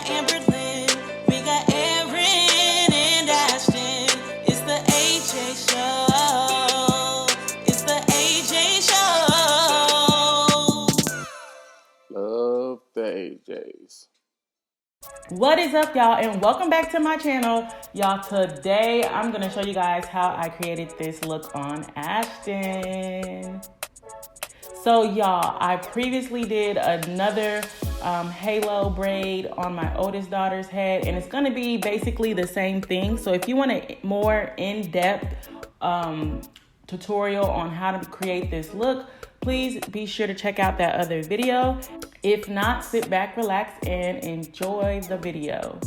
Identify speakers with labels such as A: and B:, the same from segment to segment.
A: Amberlynn, we got Aaron and Ashton. It's the AJ Show. It's the AJ Show.
B: Love the AJs.
C: What is up, y'all, and welcome back to my channel. Y'all, today I'm gonna show you guys how I created this look on Ashton. So y'all, I previously did another halo braid on my oldest daughter's head, and it's gonna be basically the same thing. So if you want a more in-depth tutorial on how to create this look, please be sure to check out that other video. If not, sit back, relax, and enjoy the video.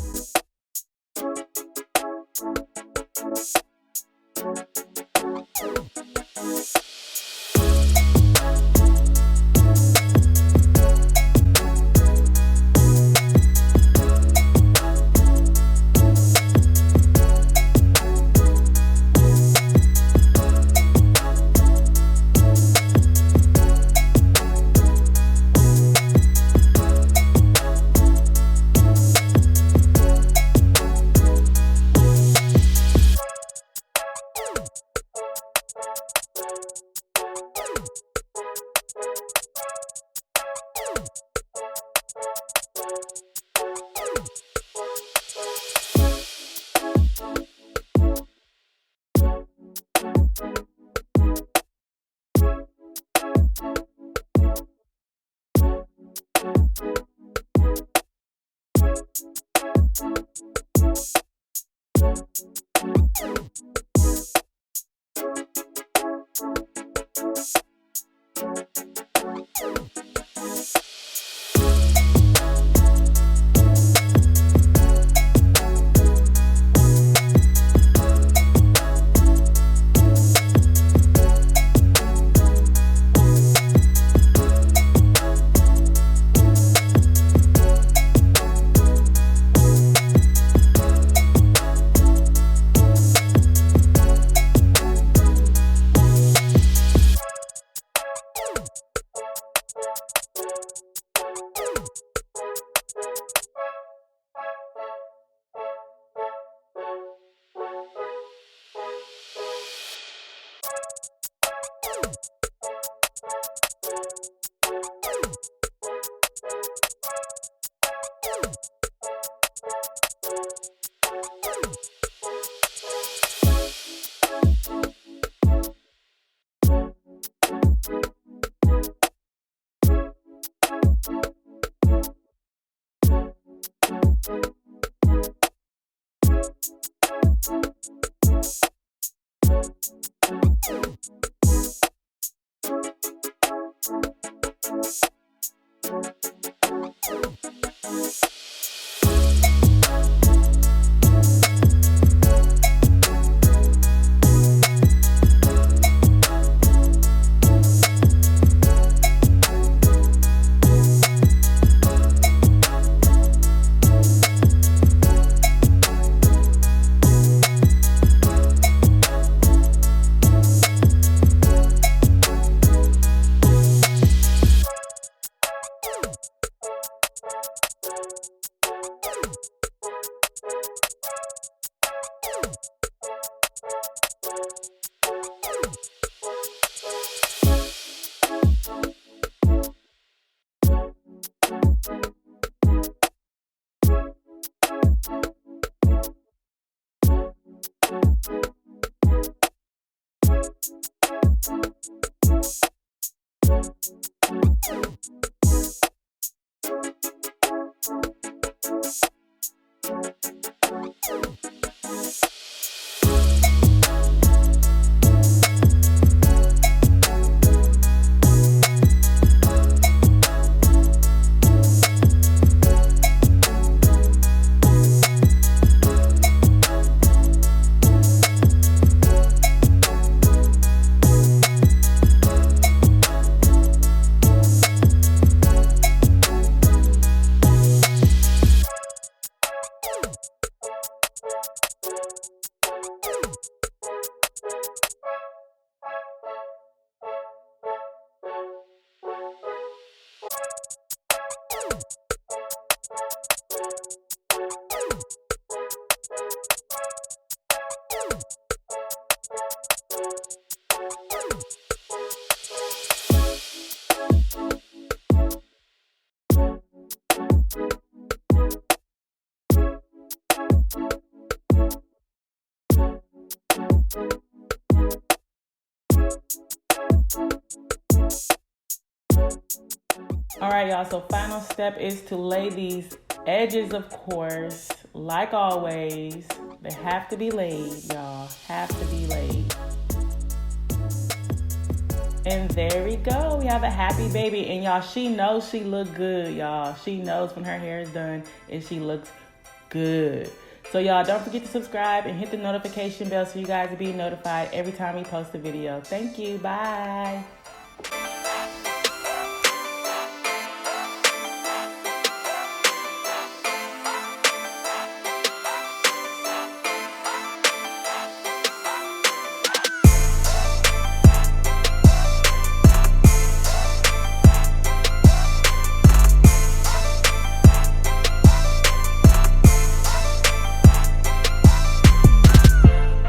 C: All right, y'all, so final step is to lay these edges, of course, like always. They have to be laid, y'all, have to be laid. And there we go. We have a happy baby. And y'all, she knows she look good, y'all. She knows when her hair is done and she looks good. So y'all, don't forget to subscribe and hit the notification bell so you guys will be notified every time we post a video. Thank you. Bye.